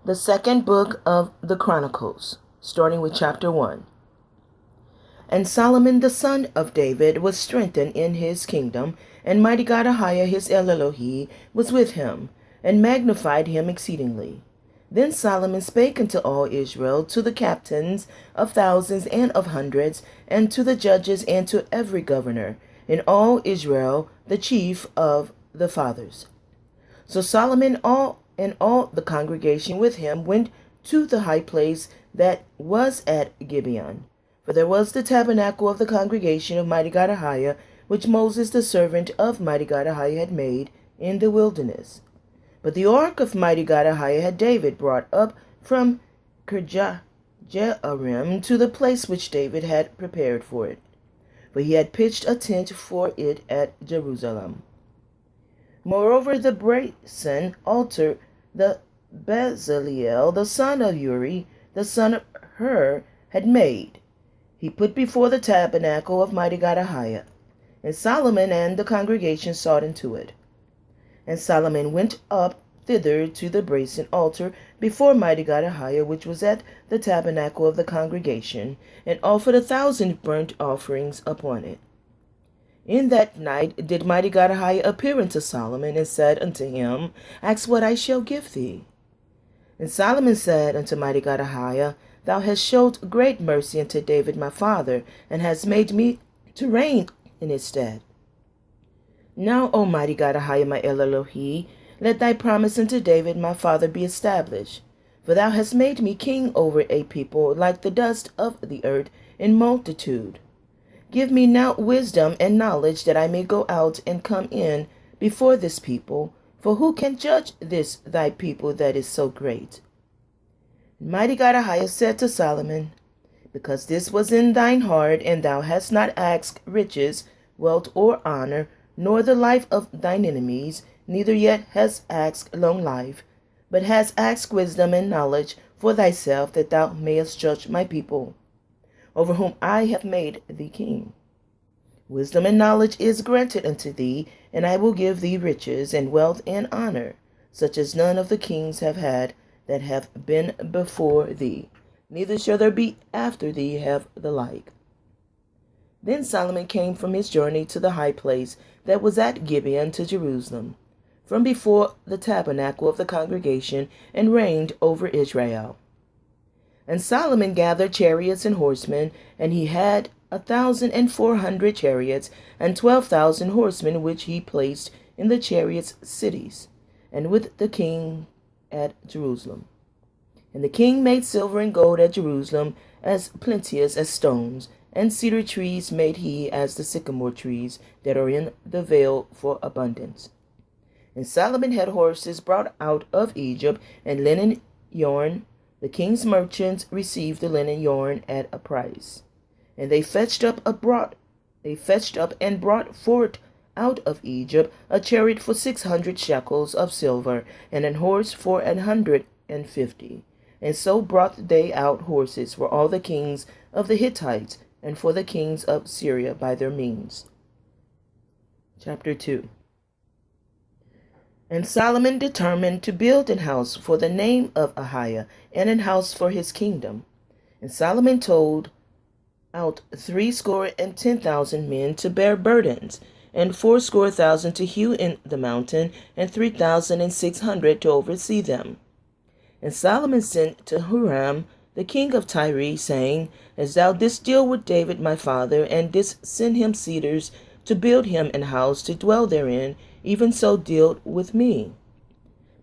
The second book of the Chronicles, starting with chapter 1. And Solomon the son of David was strengthened in his kingdom, and Mighty God AHAYAH his Elohim was with him, and magnified him exceedingly. Then Solomon spake unto all Israel, to the captains of thousands and of hundreds, and to the judges, and to every governor, in all Israel, the chief of the fathers. So Solomon and all the congregation with him went to the high place that was at Gibeon. For there was the tabernacle of the congregation of Mighty God AHAYAH, which Moses the servant of Mighty God AHAYAH had made in the wilderness. But the ark of Mighty God AHAYAH had David brought up from Kirjath Jearim to the place which David had prepared for it. For he had pitched a tent for it at Jerusalem. Moreover, the brazen altar, the Bezaleel, the son of Uri, the son of Hur, had made, he put before the tabernacle of Mighty God AHAYAH. And Solomon and the congregation sought into it. And Solomon went up thither to the brazen altar before Mighty God AHAYAH, which was at the tabernacle of the congregation, and offered 1,000 burnt offerings upon it. In that night did Mighty God AHAYAH appear unto Solomon, and said unto him, Ask what I shall give thee. And Solomon said unto Mighty God AHAYAH, Thou hast showed great mercy unto David my father, and hast made me to reign in his stead. Now, O Mighty God AHAYAH my Elohim, let thy promise unto David my father be established. For thou hast made me king over a people like the dust of the earth in multitude. Give me now wisdom and knowledge, that I may go out and come in before this people. For who can judge this thy people that is so great? Mighty God AHAYAH said to Solomon, Because this was in thine heart, and thou hast not asked riches, wealth, or honor, nor the life of thine enemies, neither yet hast asked long life, but hast asked wisdom and knowledge for thyself, that thou mayest judge my people, over whom I have made thee king. Wisdom and knowledge is granted unto thee, and I will give thee riches and wealth and honor, such as none of the kings have had that have been before thee, neither shall there be after thee have the like. Then Solomon came from his journey to the high place that was at Gibeon to Jerusalem, from before the tabernacle of the congregation, and reigned over Israel. And Solomon gathered chariots and horsemen, and he had 1,400 chariots, and 12,000 horsemen, which he placed in the chariots' cities, and with the king at Jerusalem. And the king made silver and gold at Jerusalem as plenteous as stones, and cedar trees made he as the sycamore trees that are in the vale for abundance. And Solomon had horses brought out of Egypt, and linen yarn. The king's merchants received the linen yarn at a price. And they fetched up and brought forth out of Egypt a chariot for 600 shekels of silver, and an horse for 150. And so brought they out horses for all the kings of the Hittites, and for the kings of Syria by their means. Chapter 2. And Solomon determined to build an house for the name of AHAYAH, and an house for his kingdom. And Solomon told out 70,000 men to bear burdens, and 80,000 to hew in the mountain, and 3,600 to oversee them. And Solomon sent to Huram the king of Tyre, saying, As thou didst deal with David my father, and didst send him cedars to build him an house to dwell therein, even so deal with me.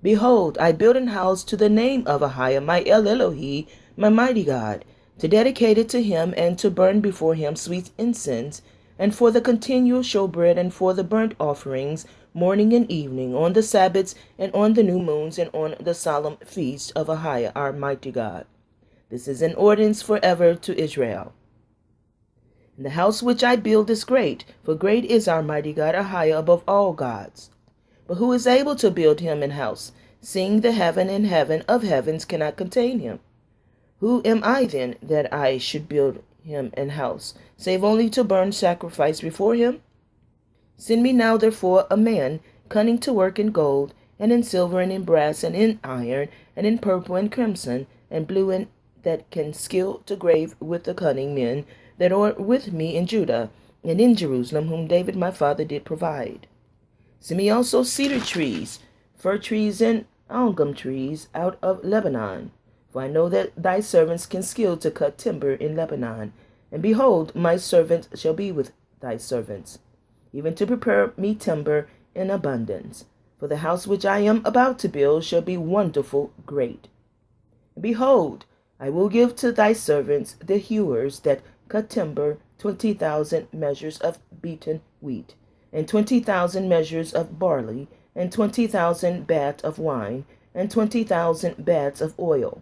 Behold, I build an house to the name of AHAYAH my Elohim, my mighty God, to dedicate it to him, and to burn before him sweet incense, and for the continual showbread, and for the burnt offerings, morning and evening, on the Sabbaths, and on the new moons, and on the solemn feast of AHAYAH our mighty God. This is an ordinance forever to Israel. And the house which I build is great, for great is our mighty God AHAYAH above all gods. But who is able to build him an house, seeing the heaven and heaven of heavens cannot contain him? Who am I then, that I should build him an house, save only to burn sacrifice before him? Send me now therefore a man cunning to work in gold, and in silver, and in brass, and in iron, and in purple, and crimson, and blue, and that can skill to grave with the cunning men that are with me in Judah, and in Jerusalem, whom David my father did provide. Send me also cedar trees, fir trees, and algum trees out of Lebanon. For I know that thy servants can skill to cut timber in Lebanon. And behold, my servant shall be with thy servants, even to prepare me timber in abundance. For the house which I am about to build shall be wonderful great. And behold, I will give to thy servants the hewers that cut timber 20,000 measures of beaten wheat, and 20,000 measures of barley, and 20,000 baths of wine, and 20,000 baths of oil.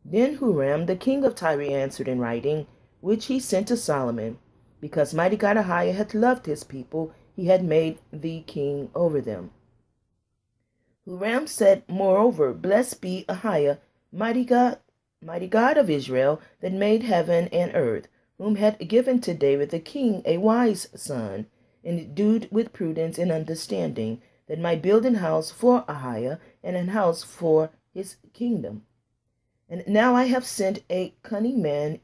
Then Huram the king of Tyre answered in writing, which he sent to Solomon, because Mighty God AHAYAH hath loved his people, he had made thee king over them. Huram said, moreover, Blessed be AHAYAH, mighty God of Israel, that made heaven and earth, whom had given to David the king a wise son, endued with prudence and understanding, that might build an house for AHAYAH, and an house for his kingdom. And now I have sent a cunning man,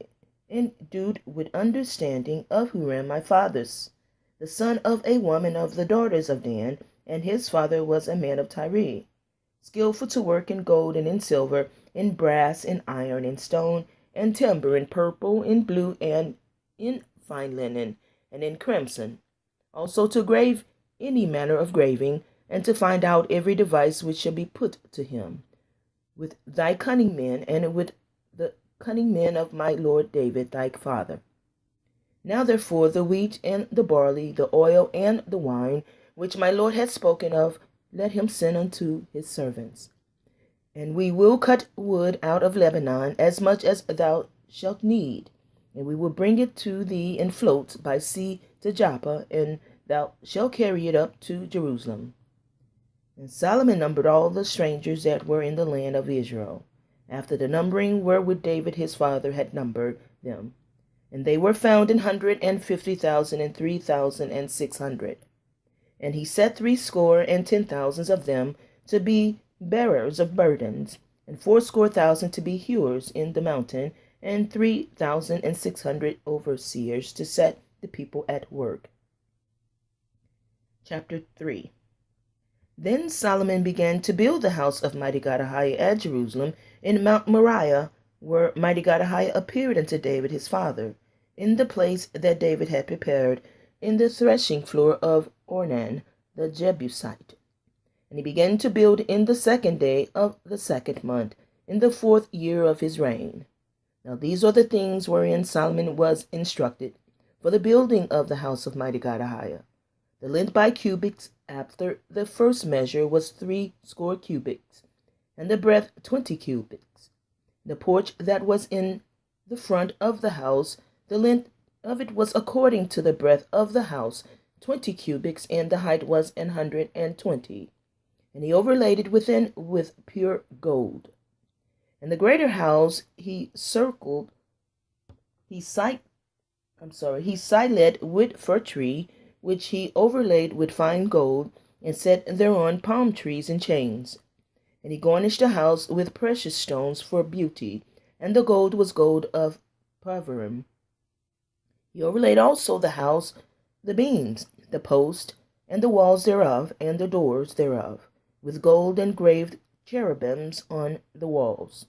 endued with understanding of Huram my father's, the son of a woman of the daughters of Dan, and his father was a man of Tyre, skillful to work in gold and in silver, in brass, in iron, in stone, and timber, in purple, in blue, and in fine linen, and in crimson, also to grave any manner of graving, and to find out every device which shall be put to him, with thy cunning men, and with the cunning men of my lord David thy father. Now therefore the wheat and the barley, the oil and the wine, which my lord hath spoken of, let him send unto his servants. And we will cut wood out of Lebanon, as much as thou shalt need, and we will bring it to thee in floats by sea to Joppa, and thou shalt carry it up to Jerusalem. And Solomon numbered all the strangers that were in the land of Israel, after the numbering wherewith David his father had numbered them. And they were found 150,000 and 3,600. And he set 70,000 of them to be bearers of burdens, and 80,000 to be hewers in the mountain, and 3,600 overseers to set the people at work. Chapter 3. Then Solomon began to build the house of Mighty God AHAYAH at Jerusalem, in Mount Moriah, where Mighty God AHAYAH appeared unto David his father, in the place that David had prepared, in the threshing floor of Ornan the Jebusite. And he began to build in the 2nd day of the 2nd month, in the 4th year of his reign. Now these are the things wherein Solomon was instructed, for the building of the house of Mighty God AHAYAH. The length by cubits after the first measure was 80 cubits, and the breadth 20 cubits. The porch that was in the front of the house, the length of it was according to the breadth of the house, 20 cubits, and the height was 120. And he overlaid it within with pure gold. And the greater house he sited with fir tree, which he overlaid with fine gold, and set thereon palm trees and chains. And he garnished the house with precious stones for beauty, and the gold was gold of Parvaim. He overlaid also the house, the beams, the post, and the walls thereof, and the doors thereof, with gold and graved cherubims on the walls.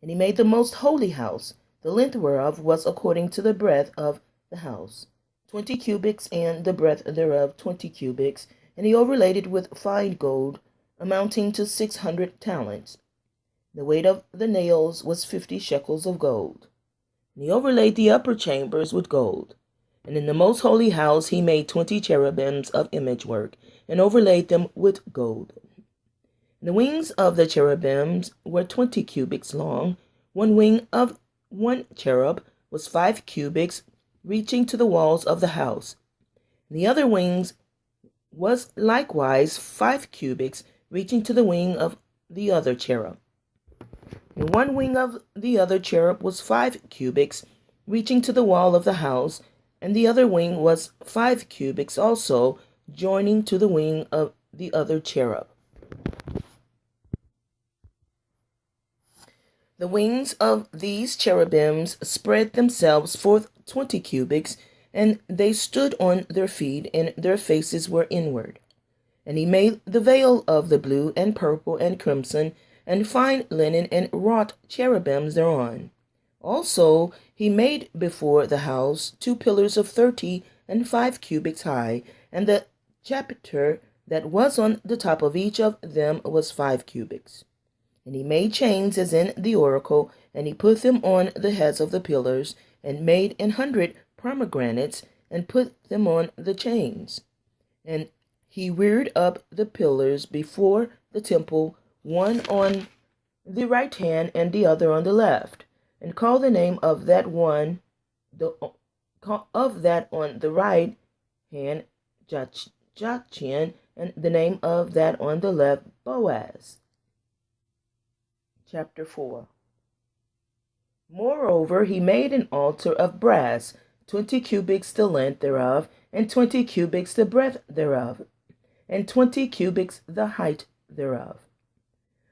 And he made the most holy house, the length whereof was according to the breadth of the house, 20 cubits, and the breadth thereof 20 cubits, and he overlaid it with fine gold, amounting to 600 talents. The weight of the nails was 50 shekels of gold. And he overlaid the upper chambers with gold. And in the most holy house he made 20 cherubims of image work, and overlaid them with gold. And the wings of the cherubims were 20 cubits long. One wing of one cherub was 5 cubits, reaching to the walls of the house. And the other wings was likewise 5 cubits, reaching to the wing of the other cherub. And one wing of the other cherub was 5 cubits, reaching to the wall of the house, and the other wing was 5 cubits also, joining to the wing of the other cherub. The wings of these cherubims spread themselves forth 20 cubits, and they stood on their feet, and their faces were inward. And he made the veil of the blue and purple and crimson and fine linen, and wrought cherubims thereon. Also he made before the house 2 pillars of 35 cubits high, and the chapiter that was on the top of each of them was 5 cubits. And he made chains as in the oracle, and he put them on the heads of the pillars, and made 100 pomegranates, and put them on the chains. And he reared up the pillars before the temple, one on the right hand and the other on the left, and called the name of that on the right hand Jachin, and the name of that on the left Boaz. Chapter 4. Moreover, he made an altar of brass, 20 cubits the length thereof, and 20 cubits the breadth thereof, and 20 cubits the height thereof.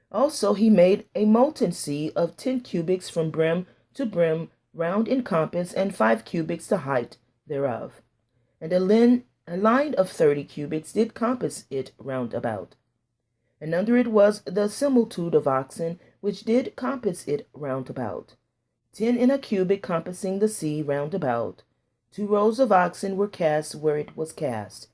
Also he made a molten sea of 10 cubits from brim to brim round in compass, and 5 cubits the height thereof. And a line of 30 cubits did compass it round about. And under it was the similitude of oxen, which did compass it round about. 10 in a cubit compassing the sea round about. 2 rows of oxen were cast where it was cast.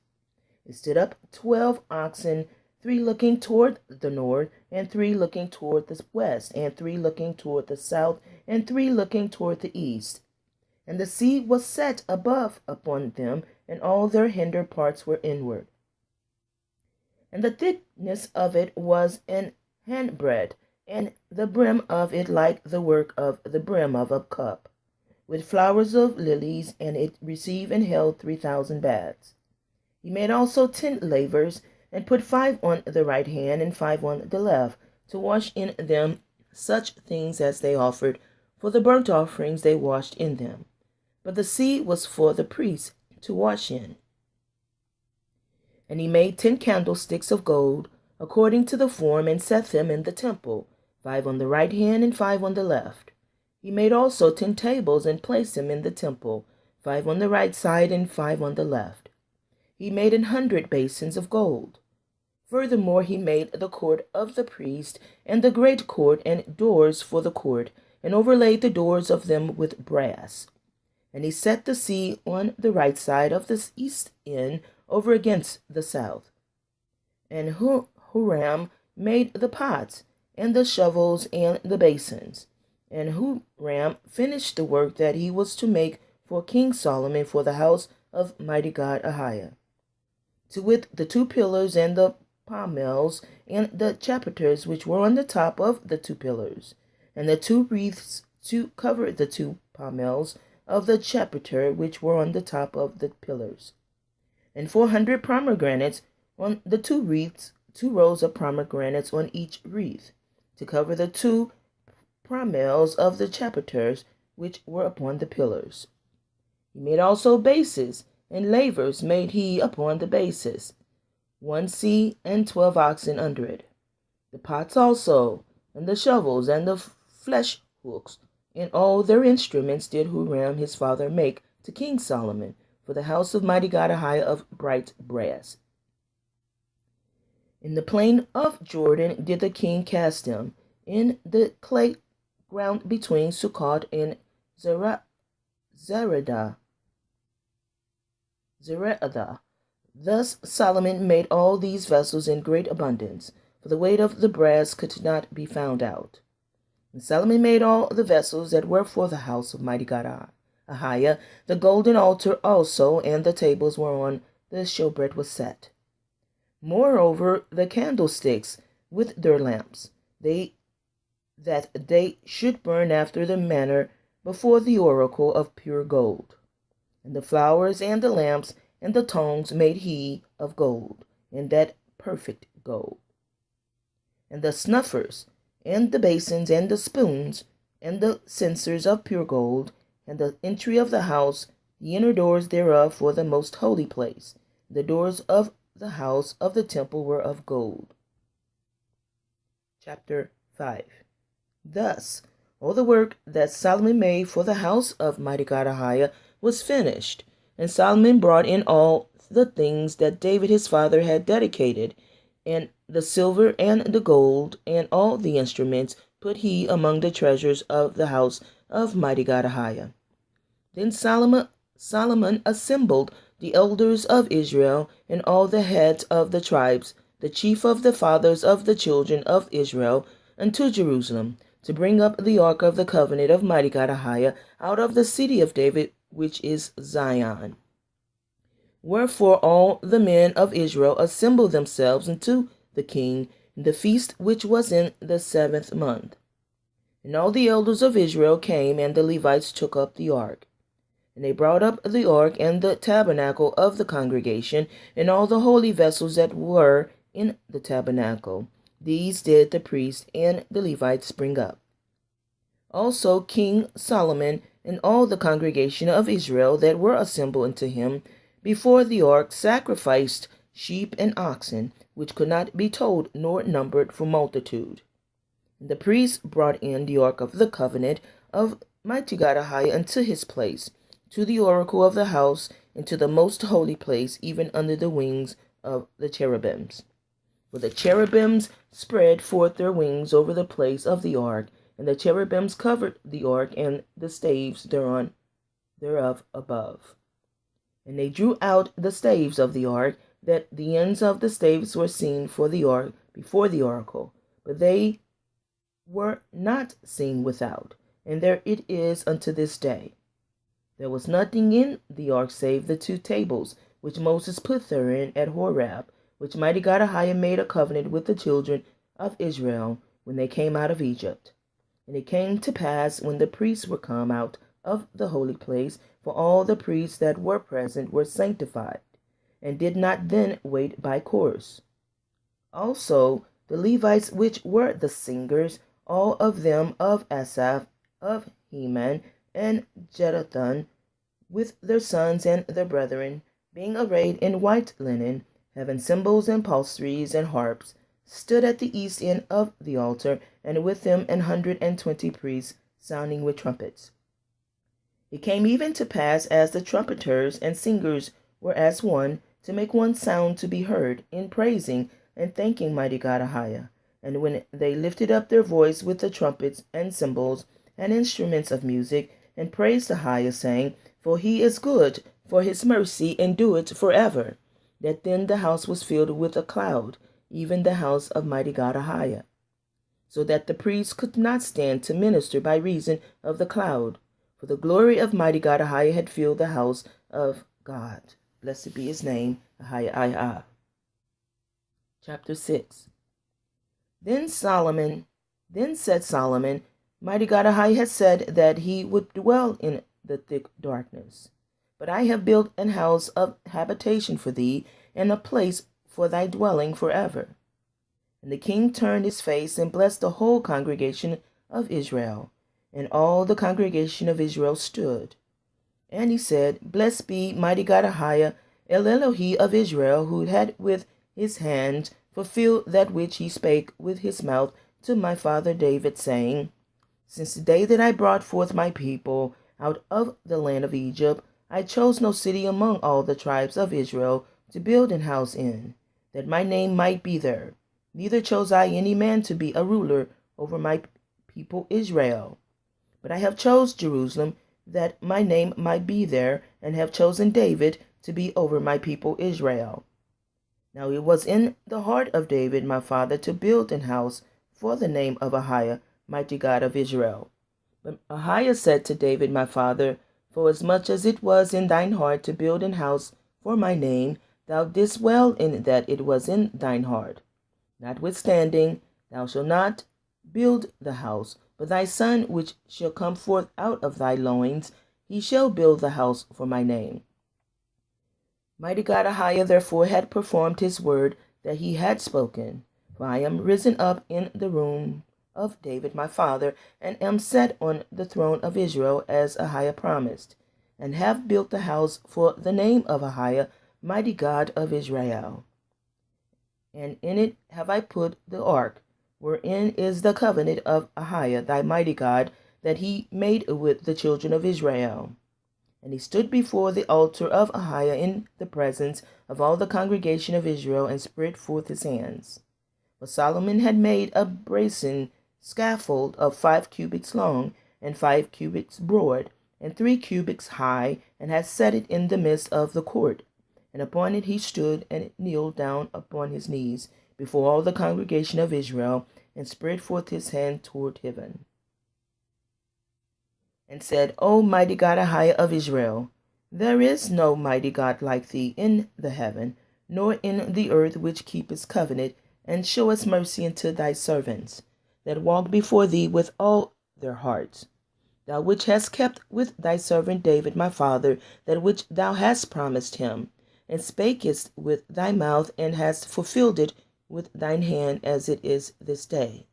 It stood up 12 oxen, 3 looking toward the north, and 3 looking toward the west, and 3 looking toward the south, and 3 looking toward the east. And the sea was set above upon them, and all their hinder parts were inward. And the thickness of it was an handbreadth, and the brim of it like the work of the brim of a cup, with flowers of lilies, and it received and held 3,000 baths. He made also 10 lavers, and put 5 on the right hand and 5 on the left, to wash in them such things as they offered. For the burnt offerings they washed in them. But the sea was for the priests to wash in. And he made 10 candlesticks of gold, according to the form, and set them in the temple, 5 on the right hand and 5 on the left. He made also 10 tables, and placed them in the temple, 5 on the right side and 5 on the left. He made 100 basins of gold. Furthermore he made the court of the priest, and the great court, and doors for the court, and overlaid the doors of them with brass. And he set the sea on the right side of the east end, over against the south. And Huram made the pots, and the shovels, and the basins. And Huram finished the work that he was to make for King Solomon for the house of Mighty God AHAYAH, to wit the 2 pillars, and the pommels, and the chapiters which were on the top of the 2 pillars, and the 2 wreaths to cover the 2 pommels of the chapiter which were on the top of the pillars, and 400 pomegranates on the 2 wreaths, 2 rows of pomegranates on each wreath, to cover the 2 pommels of the chapiters which were upon the pillars. He made also bases, and lavers made he upon the bases, 1 sea, and 12 oxen under it. The pots also, and the shovels, and the flesh hooks, and all their instruments did Huram his father make to King Solomon for the house of Mighty God AHAYAH of bright brass. In the plain of Jordan did the king cast them, in the clay ground between Sukkot and Zeredah. Thus Solomon made all these vessels in great abundance, for the weight of the brass could not be found out. And Solomon made all the vessels that were for the house of Mighty God AHAYAH. The golden altar also, and the tables whereon the showbread was set. Moreover, the candlesticks with their lamps, that they should burn after the manner before the oracle of pure gold. And the flowers, and the lamps, and the tongs made he of gold, and that perfect gold. And the snuffers, and the basins, and the spoons, and the censers of pure gold, and the entry of the house, the inner doors thereof for the most holy place. The doors of the house of the temple were of gold. Chapter 5. Thus All the work that Solomon made for the house of Mighty God AHAYAH was finished, and Solomon brought in all the things that David his father had dedicated, and the silver and the gold, and all the instruments put he among the treasures of the house of Mighty God AHAYAH. Then Solomon assembled the elders of Israel and all the heads of the tribes, the chief of the fathers of the children of Israel, unto Jerusalem, to bring up the ark of the covenant of Mighty God AHAYAH out of the city of David, which is Zion. Wherefore all the men of Israel assembled themselves unto the king in the feast which was in the 7th month. And all the elders of Israel came, and the Levites took up the ark. And they brought up the ark and the tabernacle of the congregation, and all the holy vessels that were in the tabernacle. These did the priests and the Levites bring up. Also King Solomon and all the congregation of Israel that were assembled unto him before the ark sacrificed sheep and oxen, which could not be told nor numbered for multitude. And the priests brought in the ark of the covenant of Mighty God AHAYAH unto his place, to the oracle of the house, into the most holy place, even under the wings of the cherubims. For the cherubims spread forth their wings over the place of the ark, and the cherubims covered the ark and the staves thereof above. And they drew out the staves of the ark, that the ends of the staves were seen for the ark before the oracle, but they were not seen without, and there it is unto this day. There was nothing in the ark save the 2 tables, which Moses put therein at Horeb, which Mighty God AHAYAH made a covenant with the children of Israel when they came out of Egypt. And it came to pass, when the priests were come out of the holy place, for all the priests that were present were sanctified, and did not then wait by course. Also the Levites, which were the singers, all of them of Asaph, of Heman, and Jeduthun, with their sons and their brethren, being arrayed in white linen, having cymbals and psalteries and harps, stood at the east end of the altar, and with them 120 priests, sounding with trumpets. It came even to pass, as the trumpeters and singers were as one, to make one sound to be heard, in praising and thanking Mighty God AHAYAH. And when they lifted up their voice with the trumpets and cymbals and instruments of music, and praised AHAYAH, saying, For he is good, for his mercy endureth forever, that then the house was filled with a cloud, even the house of Mighty God AHAYAH, so that the priests could not stand to minister by reason of the cloud. For the glory of Mighty God AHAYAH had filled the house of God. Blessed be his name, AHAYAH. Chapter 6. Then said Solomon, Mighty God AHAYAH had said that he would dwell in the thick darkness. But I have built an house of habitation for thee, and a place for thy dwelling forever. And the king turned his face and blessed the whole congregation of Israel. And all the congregation of Israel stood. And he said, Blessed be Mighty God AHAYAH, El Elohi of Israel, who had with his hand fulfilled that which he spake with his mouth to my father David, saying, Since the day that I brought forth my people out of the land of Egypt, I chose no city among all the tribes of Israel to build an house in, that my name might be there. Neither chose I any man to be a ruler over my people Israel. But I have chose Jerusalem, that my name might be there, and have chosen David to be over my people Israel. Now it was in the heart of David my father to build an house for the name of AHAYAH, Mighty God of Israel. But AHAYAH said to David my father, Forasmuch as it was in thine heart to build an house for my name, thou didst well in that it was in thine heart. Notwithstanding, thou shalt not build the house, but thy son which shall come forth out of thy loins, he shall build the house for my name. Mighty God AHAYAH therefore had performed his word that he had spoken. For I am risen up in the room of David my father, and am set on the throne of Israel, as AHAYAH promised, and have built the house for the name of AHAYAH, Mighty God of Israel. And in it have I put the ark, wherein is the covenant of AHAYAH, thy mighty God, that he made with the children of Israel. And he stood before the altar of Ahiah in the presence of all the congregation of Israel, and spread forth his hands. For Solomon had made a brazen scaffold of 5 cubits long, and 5 cubits broad, and 3 cubits high, and had set it in the midst of the court. And upon it he stood and kneeled down upon his knees before all the congregation of Israel, and spread forth his hand toward heaven, and said, O mighty God AHAYAH of Israel, there is no mighty God like thee in the heaven, nor in the earth, which keepeth covenant, and showest mercy unto thy servants, that walk before thee with all their hearts. Thou which hast kept with thy servant David my father that which thou hast promised him, and spakest with thy mouth, and hast fulfilled it with thine hand, as it is this day.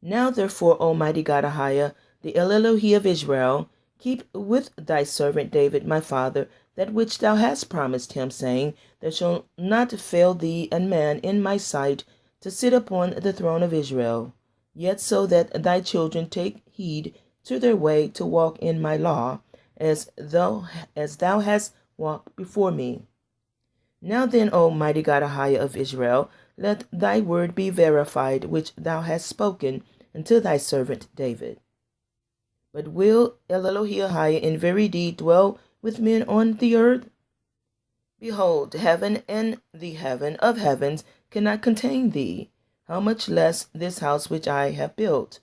Now therefore, O mighty God AHAYAH, the Elohim of Israel, keep with thy servant David my father that which thou hast promised him, saying, There shall not fail thee a man in my sight to sit upon the throne of Israel, yet so that thy children take heed to their way to walk in my law, as thou hast walked before me. Now then, O mighty God AHAYAH of Israel, let thy word be verified, which thou hast spoken unto thy servant David. But will Elohim AHAYAH in very deed dwell with men on the earth? Behold, heaven and the heaven of heavens cannot contain thee, how much less this house which I have built?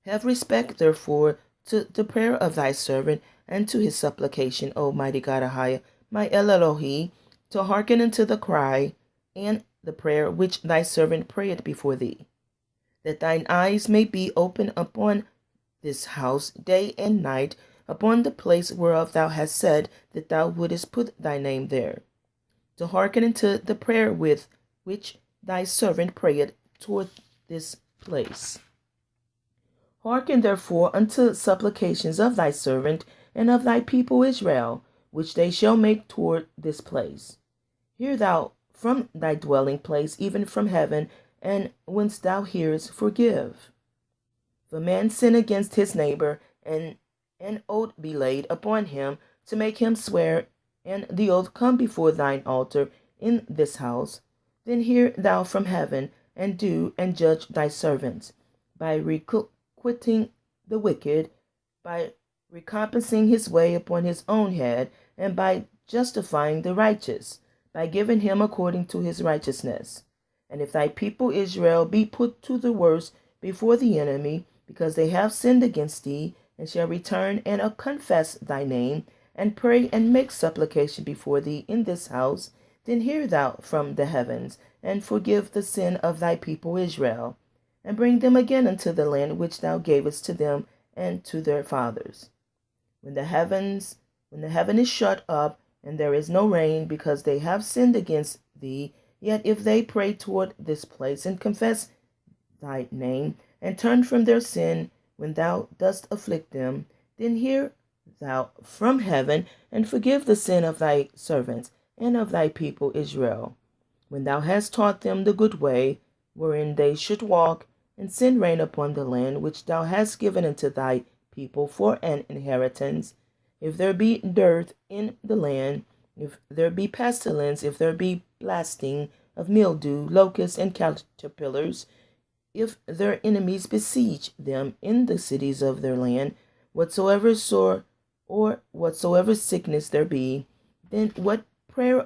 Have respect, therefore, to the prayer of thy servant, and to his supplication, O mighty God AHAYAH, my Elohim, to hearken unto the cry and the prayer which thy servant prayed before thee, that thine eyes may be open upon this house day and night, upon the place whereof thou hast said that thou wouldest put thy name there, to hearken unto the prayer with which thy servant prayed toward this place. Hearken therefore unto supplications of thy servant and of thy people Israel, which they shall make toward this place. Hear thou from thy dwelling place, even from heaven, and whence thou hearest, forgive. If a man sin against his neighbor, and an oath be laid upon him to make him swear, and the oath come before thine altar in this house, then hear thou from heaven, and do and judge thy servants, by requiting the wicked, by recompensing his way upon his own head, and by justifying the righteous, by giving him according to his righteousness. And if thy people Israel be put to the worse before the enemy, because they have sinned against thee, and shall return and confess thy name, and pray and make supplication before thee in this house, then hear thou from the heavens, and forgive the sin of thy people Israel, and bring them again unto the land which thou gavest to them and to their fathers. When the heaven is shut up, and there is no rain, because they have sinned against thee, yet if they pray toward this place, and confess thy name, and turn from their sin when thou dost afflict them, then hear thou from heaven, and forgive the sin of thy servants and of thy people Israel, when thou hast taught them the good way wherein they should walk, and send rain upon the land which thou hast given unto thy people for an inheritance. If there be dearth in the land, if there be pestilence, if there be blasting of mildew, locusts, and caterpillars, if their enemies besiege them in the cities of their land, whatsoever sore or whatsoever sickness there be, then what prayer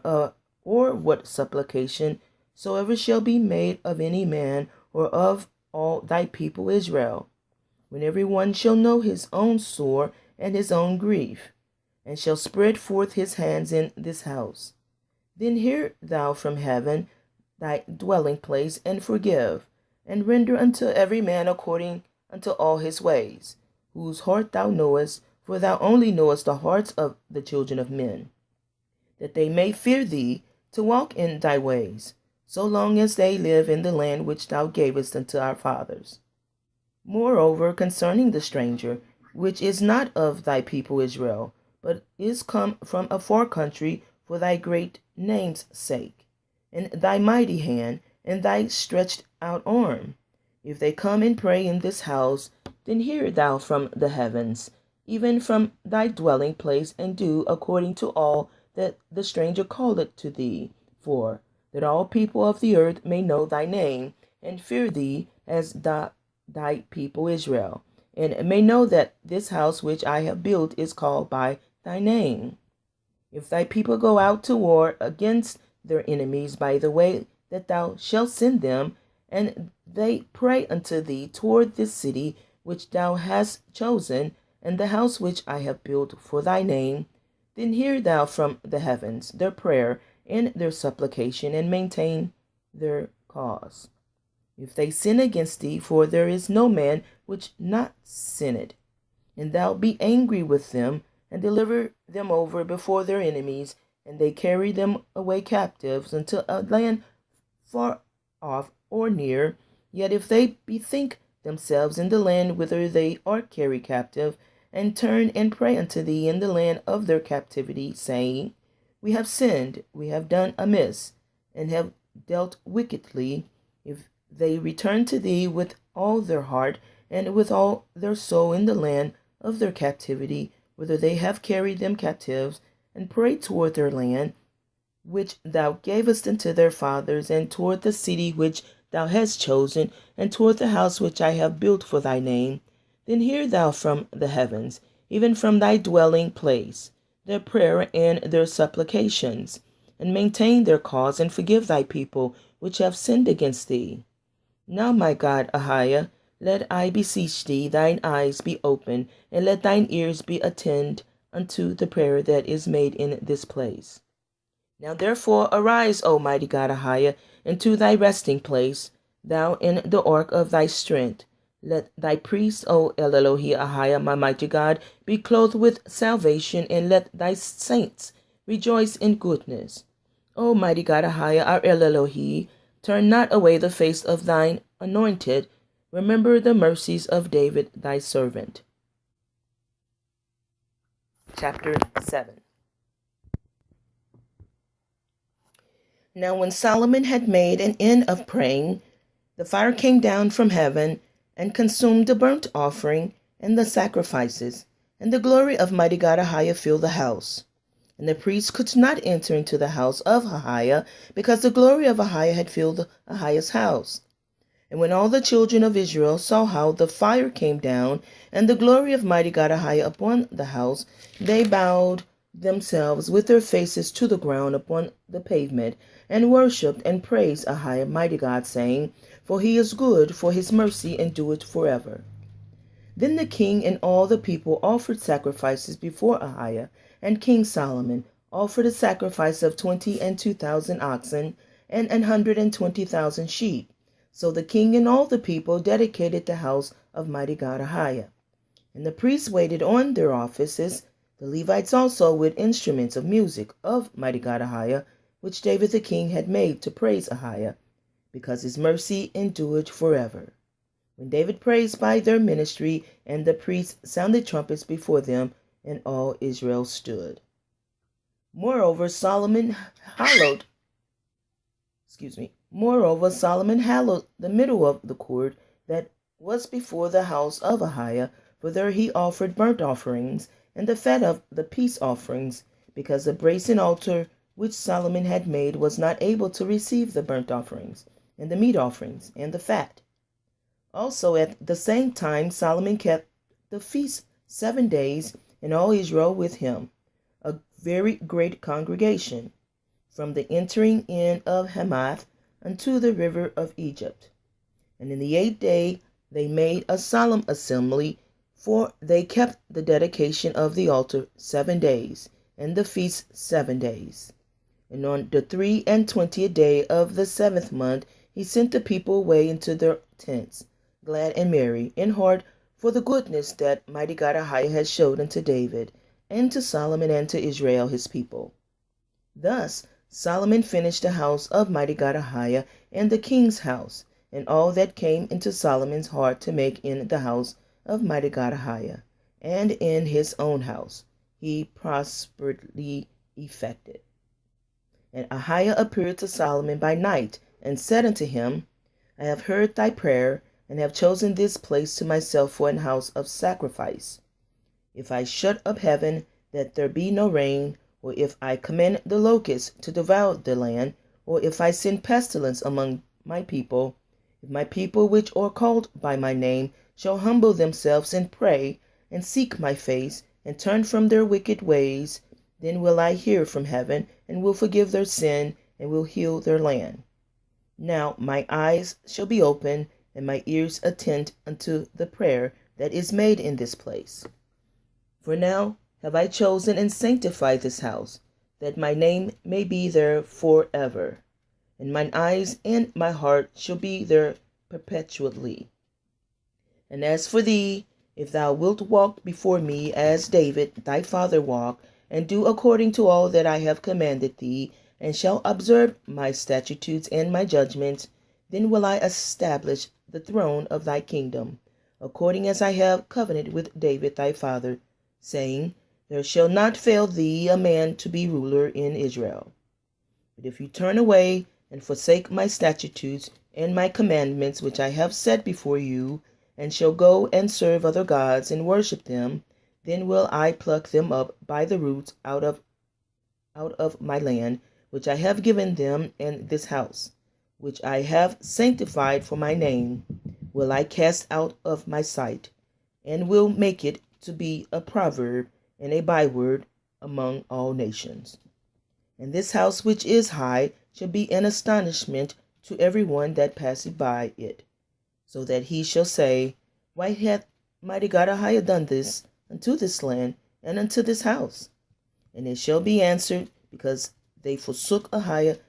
or what supplication soever shall be made of any man or of all thy people Israel, when every one shall know his own sore and his own grief, and shall spread forth his hands in this house, then hear thou from heaven thy dwelling place, and forgive, and render unto every man according unto all his ways, whose heart thou knowest, for thou only knowest the hearts of the children of men, that they may fear thee to walk in thy ways, so long as they live in the land which thou gavest unto our fathers. Moreover, concerning the stranger, which is not of thy people Israel, but is come from a far country for thy great name's sake, and thy mighty hand, and thy stretched out arm, if they come and pray in this house, then hear thou from the heavens, even from thy dwelling place, and do according to all that the stranger calleth to thee, for that all people of the earth may know thy name, and fear thee as thy people Israel, and may know that this house which I have built is called by thy name. If thy people go out to war against their enemies by the way that thou shalt send them, and they pray unto thee toward this city which thou hast chosen, and the house which I have built for thy name, then hear thou from the heavens their prayer and their supplication, and maintain their cause. If they sin against thee, for there is no man which not sinned, and thou be angry with them, and deliver them over before their enemies, and they carry them away captives unto a land far off or near, yet if they bethink themselves in the land whither they are carried captive, and turn and pray unto thee in the land of their captivity, saying, We have sinned, we have done amiss, and have dealt wickedly, if they return to thee with all their heart and with all their soul in the land of their captivity, whither they have carried them captives, and pray toward their land, which thou gavest unto their fathers, and toward the city which thou hast chosen, and toward the house which I have built for thy name, then hear thou from the heavens, even from thy dwelling place, their prayer and their supplications, and maintain their cause, and forgive thy people which have sinned against thee. Now, my God AHAYAH, let I beseech thee, thine eyes be open, and let thine ears be attend unto the prayer that is made in this place. Now therefore arise, O mighty God AHAYAH, into thy resting place, thou in the ark of thy strength. Let thy priests, O Elohi AHAYAH, my mighty God, be clothed with salvation, and let thy saints rejoice in goodness. O mighty God AHAYAH, our Elohi, turn not away the face of thine anointed. Remember the mercies of David thy servant. Chapter 7. Now when Solomon had made an end of praying, the fire came down from heaven and consumed the burnt offering and the sacrifices, and the glory of mighty God AHAYAH filled the house. And the priests could not enter into the house of AHAYAH, because the glory of AHAYAH had filled AHAYAH's house. And when all the children of Israel saw how the fire came down, and the glory of mighty God AHAYAH upon the house, they bowed themselves with their faces to the ground upon the pavement, and worshipped and praised AHAYAH mighty God, saying, For he is good, for his mercy endureth forever. Then the king and all the people offered sacrifices before AHAYAH, and King Solomon offered a sacrifice of 22,000 oxen and 120,000 sheep. So the king and all the people dedicated the house of mighty God AHAYAH. And the priests waited on their offices, the Levites also with instruments of music of mighty God AHAYAH, which David the king had made to praise AHAYAH, because his mercy endured forever. When David praised by their ministry, and the priests sounded trumpets before them, and all Israel stood. Moreover, Solomon hallowed the middle of the court that was before the house of AHAYAH, for there he offered burnt offerings, and the fat of the peace offerings, because the brazen altar which Solomon had made was not able to receive the burnt offerings, and the meat offerings, and the fat. Also at the same time Solomon kept the feast 7 days, and all Israel with him, a very great congregation, from the entering in of Hamath unto the river of Egypt. And in the 8th day they made a solemn assembly, for they kept the dedication of the altar 7 days, and the feast 7 days. And on the 23rd day of the 7th month he sent the people away into their tents, glad and merry in heart, for the goodness that mighty God AHAYAH had showed unto David, and to Solomon, and to Israel his people. Thus Solomon finished the house of mighty God AHAYAH, and the king's house, and all that came into Solomon's heart to make in the house of mighty God AHAYAH, and in his own house he prosperously effected. And AHAYAH appeared to Solomon by night, and said unto him, I have heard thy prayer, and have chosen this place to myself for an house of sacrifice. If I shut up heaven, that there be no rain, or if I command the locusts to devour the land, or if I send pestilence among my people, if my people which are called by my name shall humble themselves and pray, and seek my face, and turn from their wicked ways, then will I hear from heaven, and will forgive their sin, and will heal their land. Now my eyes shall be open, and my ears attend unto the prayer that is made in this place. For now have I chosen and sanctified this house, that my name may be there forever, and mine eyes and my heart shall be there perpetually. And as for thee, if thou wilt walk before me as David thy father walked, and do according to all that I have commanded thee, and shall observe my statutes and my judgments, then will I establish the throne of thy kingdom, according as I have covenanted with David thy father, saying, There shall not fail thee a man to be ruler in Israel. But if you turn away and forsake my statutes and my commandments which I have set before you, and shall go and serve other gods and worship them, then will I pluck them up by the roots out of my land, which I have given them, and this house, which I have sanctified for my name, will I cast out of my sight, and will make it to be a proverb and a byword among all nations. And this house which is high shall be an astonishment to every one that passeth by it, so that he shall say, Why hath Mighty God AHAYAH done this unto this land and unto this house? And it shall be answered, because they forsook AHAYAH,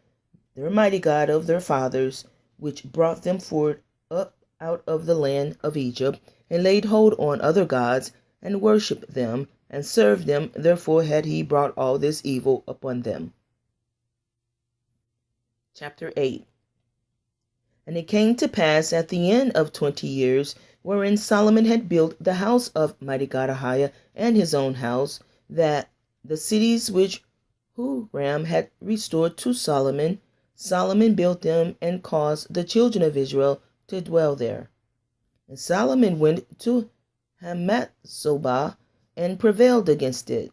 their mighty God of their fathers, which brought them forth up out of the land of Egypt, and laid hold on other gods, and worshipped them, and served them. Therefore had he brought all this evil upon them. Chapter 8. And it came to pass at the end of 20 years, wherein Solomon had built the house of Mighty God AHAYAH and his own house, that the cities which Huram had restored to Solomon, Solomon built them and caused the children of Israel to dwell there. And Solomon went to Hamath-zobah and prevailed against it.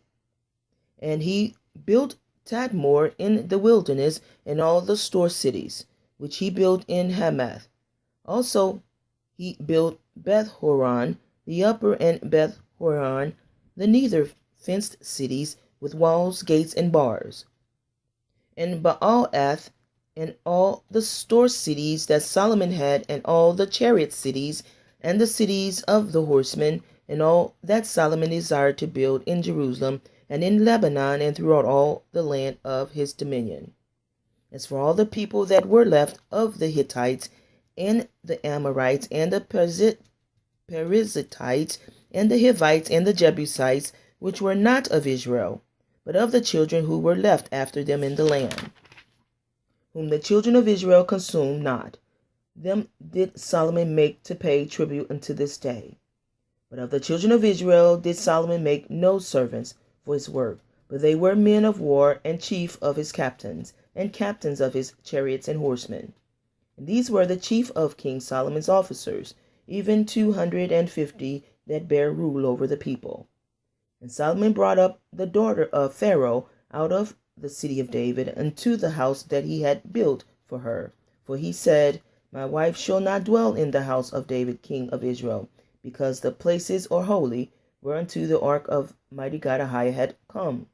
And he built Tadmor in the wilderness, and all the store cities, which he built in Hamath. Also he built Beth-horon, the upper, and Beth-horon, the nether fenced cities, with walls, gates, and bars. And Baalath, and all the store cities that Solomon had, and all the chariot cities, and the cities of the horsemen, and all that Solomon desired to build in Jerusalem, and in Lebanon, and throughout all the land of his dominion. As for all the people that were left of the Hittites, and the Amorites, and the Perizzites, and the Hivites, and the Jebusites, which were not of Israel, but of the children who were left after them in the land, whom the children of Israel consumed not, them did Solomon make to pay tribute unto this day. But of the children of Israel did Solomon make no servants for his work, but they were men of war, and chief of his captains, and captains of his chariots and horsemen. And these were the chief of King Solomon's officers, even 250 that bare rule over the people. And Solomon brought up the daughter of Pharaoh out of the city of David unto the house that he had built for her. For he said, My wife shall not dwell in the house of David king of Israel, because the places are holy, whereunto the ark of Mighty God AHAYAH had come.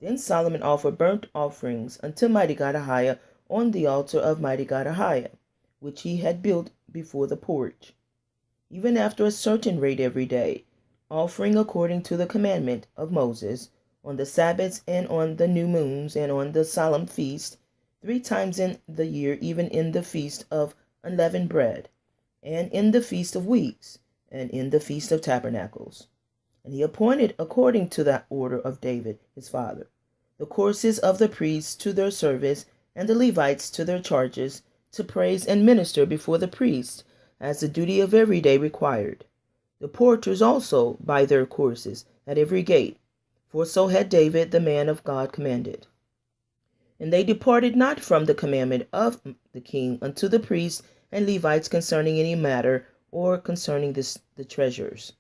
Then Solomon offered burnt offerings unto Mighty God AHAYAH on the altar of Mighty God AHAYAH, which he had built before the porch, even after a certain rate every day, offering according to the commandment of Moses, on the Sabbaths, and on the new moons, and on the solemn feast, 3 times in the year, even in the feast of unleavened bread, and in the feast of weeks, and in the feast of tabernacles. And he appointed, according to the order of David his father, the courses of the priests to their service, and the Levites to their charges, to praise and minister before the priests, as the duty of every day required. The porters also by their courses at every gate, for so had David the man of God commanded. And they departed not from the commandment of the king unto the priests and Levites concerning any matter, or concerning the treasures.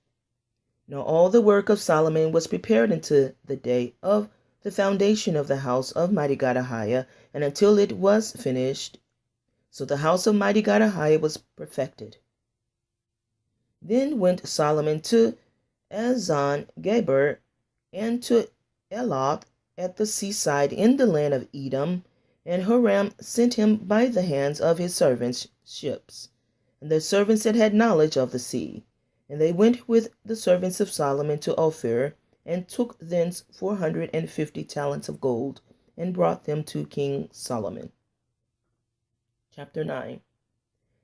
Now all the work of Solomon was prepared unto the day of the foundation of the house of Mighty God AHAYAH, and until it was finished. So the house of Mighty God AHAYAH was perfected. Then went Solomon to Ezon-Geber, and to Eloth at the seaside in the land of Edom, and Huram sent him by the hands of his servants ships, and the servants that had knowledge of the sea. And they went with the servants of Solomon to Ophir, and took thence 450 talents of gold, and brought them to King Solomon. Chapter 9.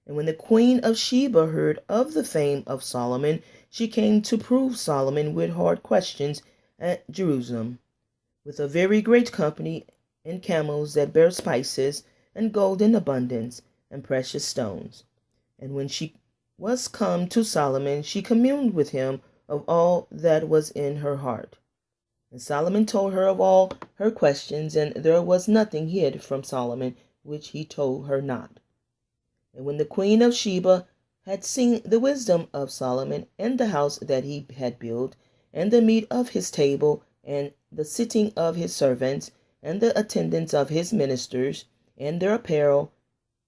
And when the queen of Sheba heard of the fame of Solomon, she came to prove Solomon with hard questions at Jerusalem, with a very great company, and camels that bear spices, and gold in abundance, and precious stones. And when she was come to Solomon, she communed with him of all that was in her heart. And Solomon told her of all her questions, and there was nothing hid from Solomon which he told her not. And when the queen of Sheba had seen the wisdom of Solomon, and the house that he had built, and the meat of his table, and the sitting of his servants, and the attendance of his ministers, and their apparel,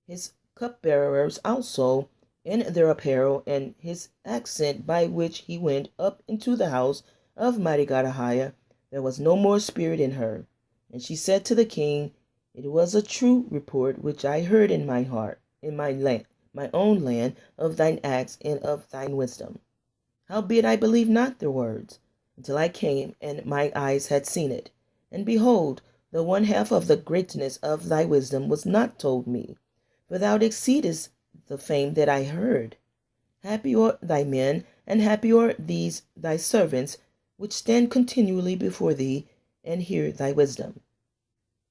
his cupbearers also, in their apparel, and his accent by which he went up into the house of Mighty God AHAYAH, there was no more spirit in her. And she said to the king, It was a true report which I heard in my heart, in my land, my own land, of thine acts and of thine wisdom. Howbeit I believed not their words, until I came, and my eyes had seen it. And behold, the one half of the greatness of thy wisdom was not told me, for thou exceedest the fame that I heard. Happy are thy men, and happy are these thy servants, which stand continually before thee, and hear thy wisdom.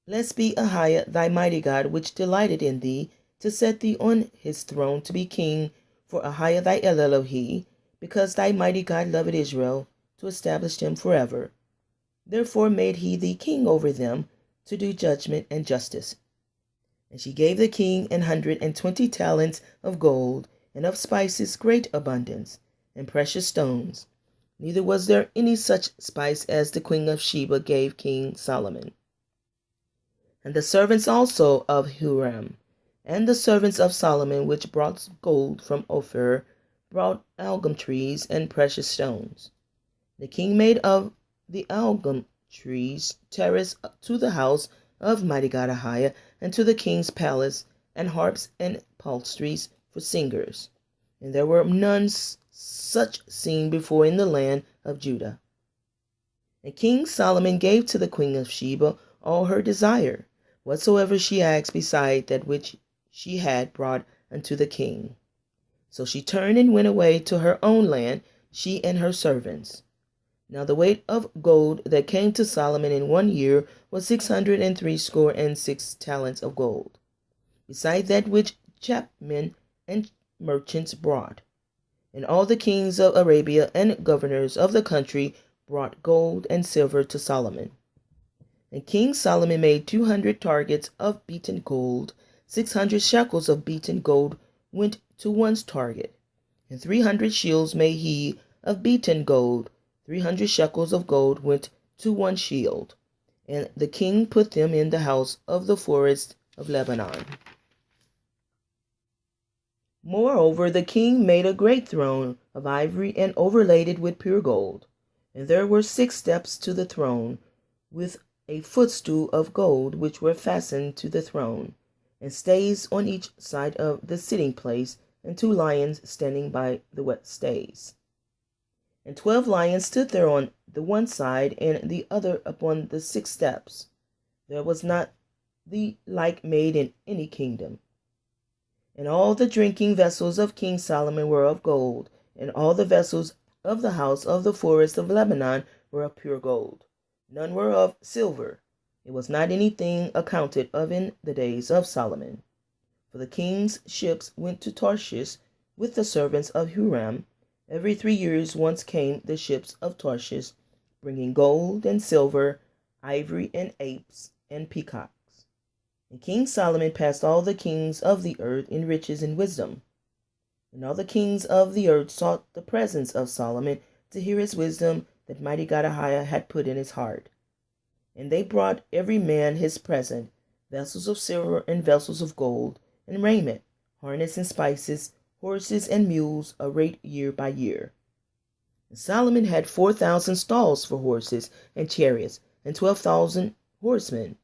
Blessed be AHAYAH thy mighty God, which delighted in thee, to set thee on his throne to be king, for AHAYAH thy Elohim, because thy mighty God loved Israel, to establish them forever. Therefore made he thee king over them, to do judgment and justice. And she gave the king 120 talents of gold, and of spices great abundance, and precious stones. Neither was there any such spice as the queen of Sheba gave King Solomon. And the servants also of Huram, and the servants of Solomon, which brought gold from Ophir, brought algum trees and precious stones. The king made of the algum trees terrace to the house of Mighty God AHAYAH, and to the king's palace, and harps and psalteries for singers. And there were none such seen before in the land of Judah. And King Solomon gave to the queen of Sheba all her desire, whatsoever she asked beside that which she had brought unto the king. So she turned and went away to her own land, she and her servants. Now the weight of gold that came to Solomon in 1 year was 666 talents of gold, beside that which chapmen and merchants brought. And all the kings of Arabia and governors of the country brought gold and silver to Solomon. And King Solomon made 200 targets of beaten gold. 600 shekels of beaten gold went to one target, and 300 shields made he of beaten gold. 300 shekels of gold went to one shield. And the king put them in the house of the forest of Lebanon. Moreover, the king made a great throne of ivory, and overlaid it with pure gold. And there were 6 steps to the throne, with a footstool of gold, which were fastened to the throne, and stays on each side of the sitting place, and 2 lions standing by the wet stays. And 12 lions stood there on the one side, and the other upon the 6 steps. There was not the like made in any kingdom. And all the drinking vessels of King Solomon were of gold, and all the vessels of the house of the forest of Lebanon were of pure gold. None were of silver. It was not anything accounted of in the days of Solomon. For the king's ships went to Tarshish with the servants of Huram. Every 3 years once came the ships of Tarshish, bringing gold and silver, ivory and apes and peacocks. And King Solomon passed all the kings of the earth in riches and wisdom. And all the kings of the earth sought the presence of Solomon to hear his wisdom that Mighty God AHAYAH had put in his heart. And they brought every man his present, vessels of silver and vessels of gold, and raiment, harness and spices, horses and mules, a rate year by year. And Solomon had 4,000 stalls for horses and chariots, and 12,000 horsemen,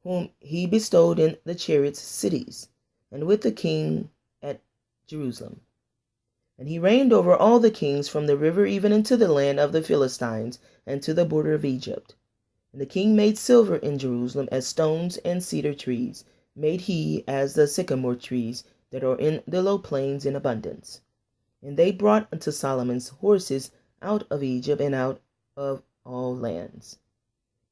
whom he bestowed in the chariots' cities, and with the king at Jerusalem. And he reigned over all the kings from the river even unto the land of the Philistines, and to the border of Egypt. And the king made silver in Jerusalem as stones and cedar trees, made he as the sycamore trees that are in the low plains in abundance. And they brought unto Solomon's horses out of Egypt and out of all lands.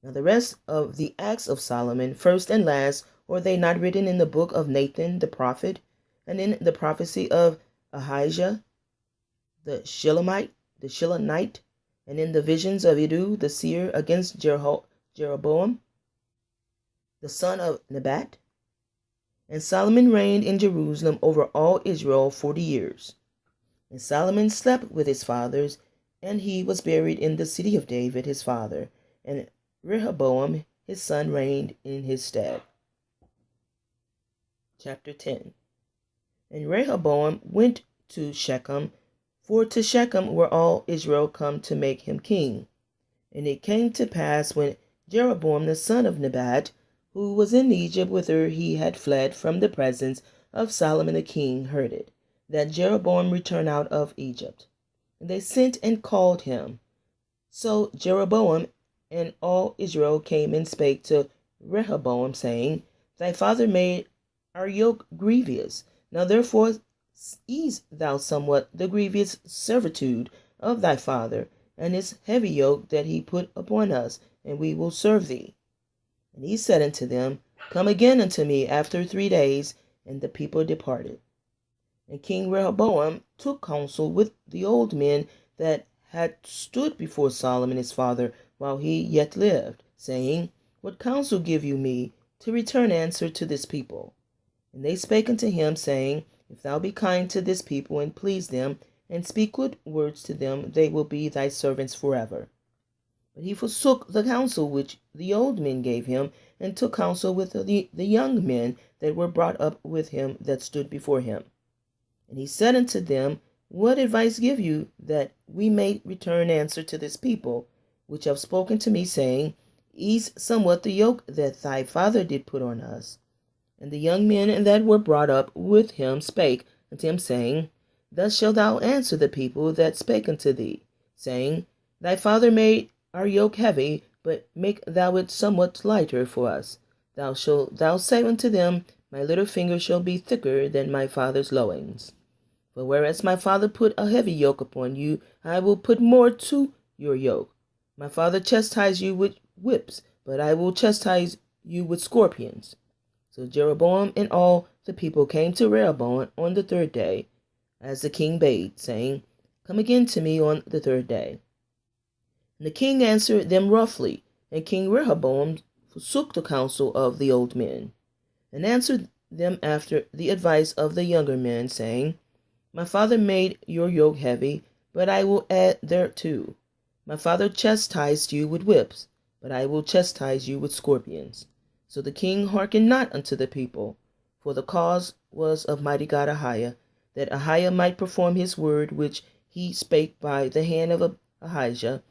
Now the rest of the acts of Solomon, first and last, are they not written in the book of Nathan the prophet, and in the prophecy of Ahijah the Shilonite, and in the visions of Iddo the seer against Jeroboam the son of Nebat? And Solomon reigned in Jerusalem over all Israel 40 years. And Solomon slept with his fathers, and he was buried in the city of David his father, and Rehoboam his son reigned in his stead. Chapter 10. And Rehoboam went to Shechem, for to Shechem were all Israel come to make him king. And it came to pass, when Jeroboam the son of Nebat, who was in Egypt, whither he had fled from the presence of Solomon the king, heard it, that Jeroboam returned out of Egypt. And they sent and called him. So Jeroboam and all Israel came and spake to Rehoboam, saying, Thy father made our yoke grievous. Now therefore ease thou somewhat the grievous servitude of thy father, and his heavy yoke that he put upon us, and we will serve thee. And he said unto them, Come again unto me after 3 days. And the people departed. And King Rehoboam took counsel with the old men that had stood before Solomon his father while he yet lived, saying, What counsel give you me to return answer to this people? And they spake unto him, saying, If thou be kind to this people, and please them, and speak good words to them, they will be thy servants forever. But he forsook the counsel which the old men gave him, and took counsel with the young men that were brought up with him that stood before him. And he said unto them, What advice give you, that we may return answer to this people, which have spoken to me, saying, Ease somewhat the yoke that thy father did put on us? And the young men that were brought up with him spake unto him, saying, Thus shalt thou answer the people that spake unto thee, saying, Thy father made our yoke heavy, but make thou it somewhat lighter for us. Thou say unto them, My little finger shall be thicker than my father's loins. For whereas my father put a heavy yoke upon you, I will put more to your yoke. My father chastised you with whips, but I will chastise you with scorpions. So Jeroboam and all the people came to Rehoboam on the 3rd day, as the king bade, saying, Come again to me on the 3rd day. And the king answered them roughly, and King Rehoboam forsook the counsel of the old men, and answered them after the advice of the younger men, saying, My father made your yoke heavy, but I will add thereto. My father chastised you with whips, but I will chastise you with scorpions. So the king hearkened not unto the people, for the cause was of Mighty God AHAYAH, that AHAYAH might perform his word which he spake by the hand of Ahijah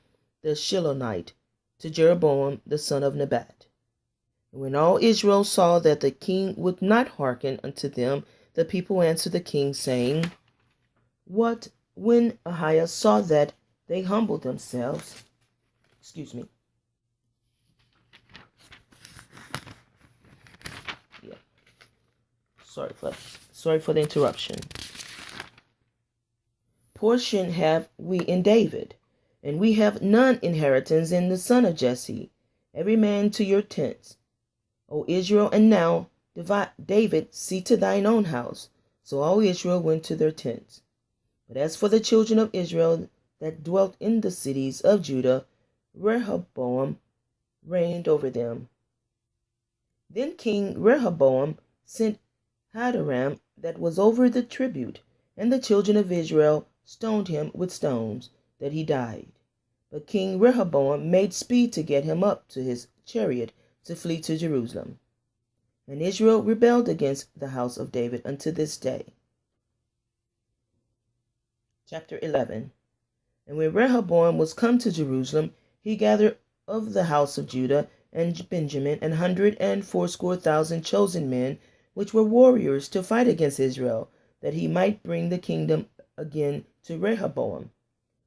the Shilonite to Jeroboam the son of Nebat. And when all Israel saw that the king would not hearken unto them, the people answered the king, saying, What when AHAYAH saw that they humbled themselves, Sorry for the interruption. Portion have we in David, and we have none inheritance in the son of Jesse. Every man to your tents, O Israel, and now David, see to thine own house. So all Israel went to their tents. But as for the children of Israel that dwelt in the cities of Judah, Rehoboam reigned over them. Then King Rehoboam sent Hadoram that was over the tribute, and the children of Israel stoned him with stones, that he died. But King Rehoboam made speed to get him up to his chariot to flee to Jerusalem. And Israel rebelled against the house of David unto this day. Chapter 11. And when Rehoboam was come to Jerusalem, he gathered of the house of Judah and Benjamin 180,000 chosen men, which were warriors, to fight against Israel, that he might bring the kingdom again to Rehoboam.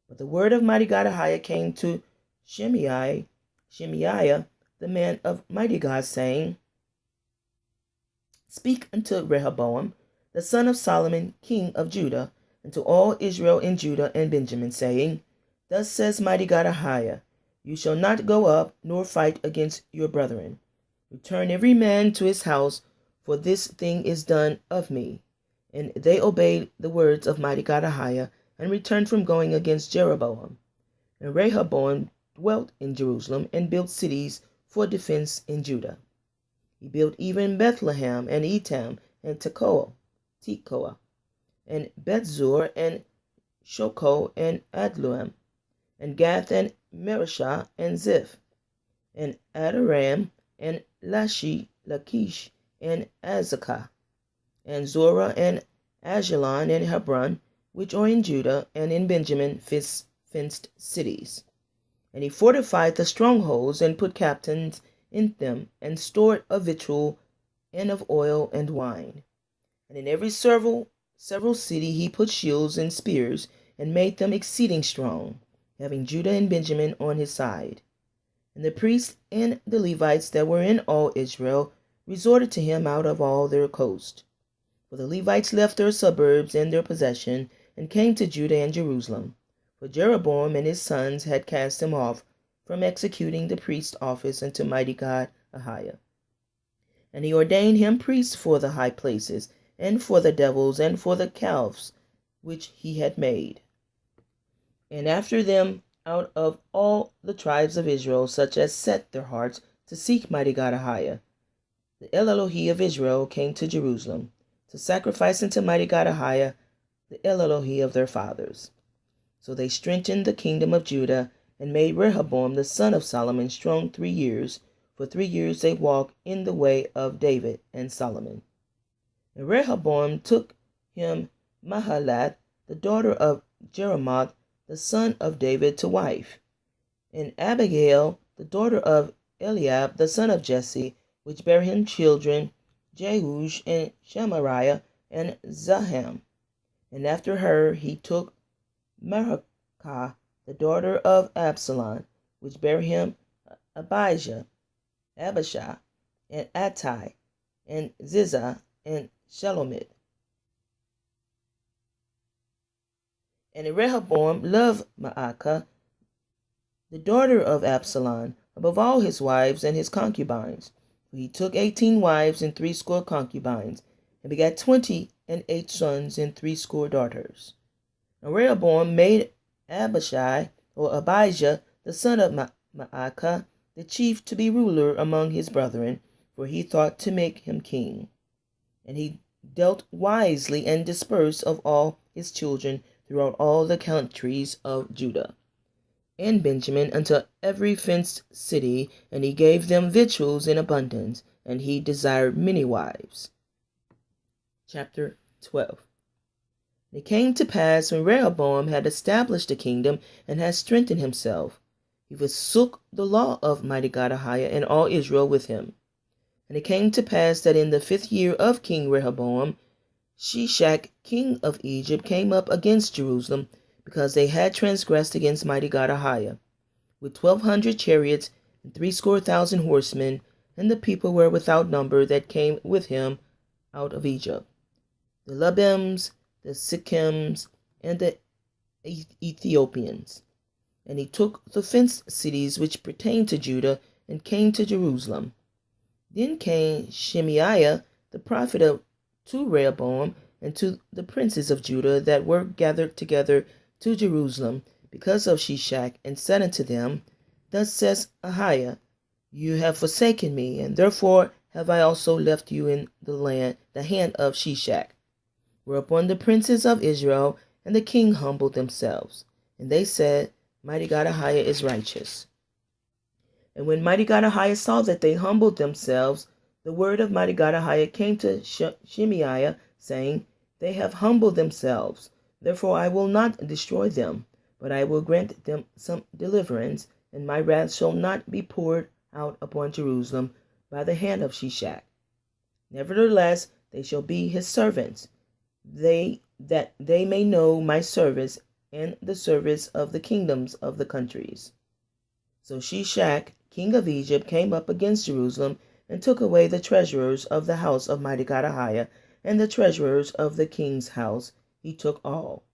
But the word of Mighty God AHAYAH came to Shemaiah, the man of Mighty God, saying, Speak unto Rehoboam, the son of Solomon, king of Judah, and to all Israel in Judah and Benjamin, saying, Thus says Mighty God AHAYAH, You shall not go up nor fight against your brethren. Return every man to his house, for this thing is done of me. And they obeyed the words of Mighty God AHAYAH, and returned from going against Jeroboam. And Rehoboam dwelt in Jerusalem, and built cities for defense in Judah. He built even Bethlehem, and Etam, and Tekoa, and Bethzur, and Shoko, and Adluam, and Gath, and Mareshah, and Ziph, and Adoram, and Lachish, and Azekah, and Zorah, and Ajalon, and Hebron, which are in Judah and in Benjamin, fenced cities. And he fortified the strongholds, and put captains in them, and stored of victual, and of oil and wine. And in every several city he put shields and spears, and made them exceeding strong, having Judah and Benjamin on his side. And the priests and the Levites that were in all Israel resorted to him out of all their coast. For the Levites left their suburbs and their possession, and came to Judah and Jerusalem. For Jeroboam and his sons had cast him off from executing the priest's office unto Mighty God AHAYAH. And he ordained him priests for the high places, and for the devils, and for the calves which he had made. And after them out of all the tribes of Israel, such as set their hearts to seek Mighty God AHAYAH, the Elohim of Israel came to Jerusalem, to sacrifice unto Mighty God AHAYAH, the Elohim of their fathers. So they strengthened the kingdom of Judah, and made Rehoboam the son of Solomon strong 3 years. For 3 years they walked in the way of David and Solomon. And Rehoboam took him Mahalath, the daughter of Jeremoth, the son of David, to wife, and Abigail, the daughter of Eliab, the son of Jesse, which bare him children, Jehush, and Shemariah, and Zaham. And after her he took Maacah, the daughter of Absalom, which bare him Abishai, and Attai, and Ziza, and Shelomith. And Rehoboam loved Maacah, the daughter of Absalom, above all his wives and his concubines. For he took 18 wives and 80 concubines, and begat 28 sons and 80 daughters. And Rehoboam made Abishai, or Abijah, the son of Maacah, the chief, to be ruler among his brethren, for he thought to make him king. And he dealt wisely, and dispersed of all his children throughout all the countries of Judah and Benjamin unto every fenced city, and he gave them victuals in abundance, and he desired many wives. Chapter 12. It came to pass, when Rehoboam had established the kingdom, and had strengthened himself, he forsook the law of Mighty God AHAYAH, and all Israel with him. And it came to pass that in the 5th year of King Rehoboam, Shishak, king of Egypt, came up against Jerusalem, because they had transgressed against Mighty God AHAYAH, with 1,200 chariots and 80,000 horsemen, and the people were without number that came with him out of Egypt, the Lubims, the Sichems, and the Ethiopians. And he took the fenced cities which pertained to Judah, and came to Jerusalem. Then came Shemaiah the prophet to Rehoboam, and to the princes of Judah that were gathered together to Jerusalem, because of Shishak, and said unto them, Thus says AHAYAH, You have forsaken me, and therefore have I also left you in the hand of Shishak. Whereupon the princes of Israel and the king humbled themselves, and they said, Mighty God AHAYAH is righteous. And when Mighty God AHAYAH saw that they humbled themselves, the word of Mighty God AHAYAH came to Shemaiah, saying, They have humbled themselves, therefore I will not destroy them, but I will grant them some deliverance, and my wrath shall not be poured out upon Jerusalem by the hand of Shishak. Nevertheless, they shall be his servants, that they may know my service and the service of the kingdoms of the countries. So Shishak, king of Egypt, came up against Jerusalem and took away the treasurers of the house of Mighty God AHAYAH and the treasurers of the king's house. He took all.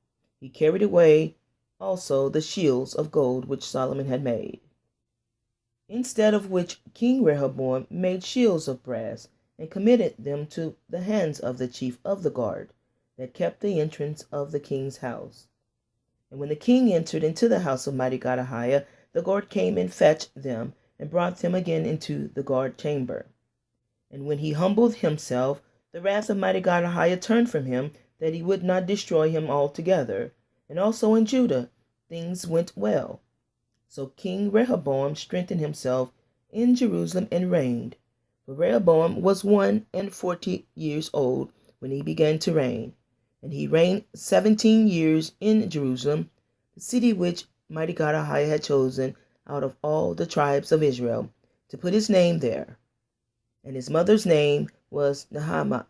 He carried away also the shields of gold which Solomon had made. Instead of which King Rehoboam made shields of brass and committed them to the hands of the chief of the guard that kept the entrance of the king's house. And when the king entered into the house of Mighty God AHAYAH, the guard came and fetched them and brought them again into the guard chamber. And when he humbled himself, the wrath of Mighty God AHAYAH turned from him, that he would not destroy him altogether. And also in Judah things went well. So King Rehoboam strengthened himself in Jerusalem and reigned. For Rehoboam was 41 years old when he began to reign. And he reigned 17 years in Jerusalem, the city which Mighty God AHAYAH had chosen out of all the tribes of Israel, to put his name there. And his mother's name was Naamah,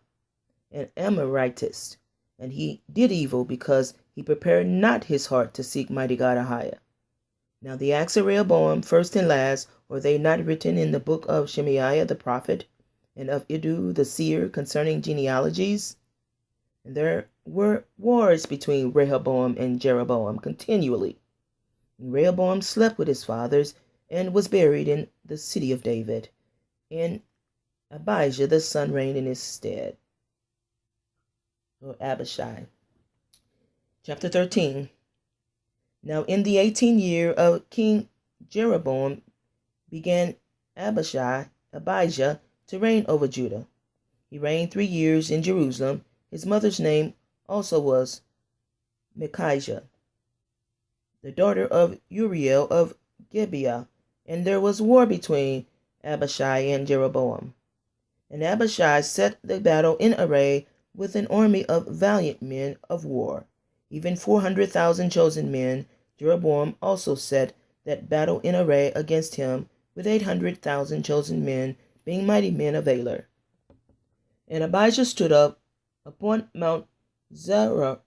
an Ammoritess. And he did evil because he prepared not his heart to seek Mighty God AHAYAH. Now the acts of Rehoboam, first and last, are they not written in the book of Shemaiah the prophet, and of Iddo the seer concerning genealogies? And there were wars between Rehoboam and Jeroboam continually. And Rehoboam slept with his fathers, and was buried in the city of David, and Abijah the son reigned in his stead. Or Abishai. Chapter 13. Now in the 18th year of King Jeroboam began Abijah to reign over Judah. He reigned 3 years in Jerusalem. His mother's name also was Micaiah, the daughter of Uriel of Gibeah. And there was war between Abishai and Jeroboam. And Abishai set the battle in array with an army of valiant men of war, even 400,000 chosen men. Jeroboam also set that battle in array against him with 800,000 chosen men, being mighty men of valor. And Abijah stood up upon Mount Zaarim,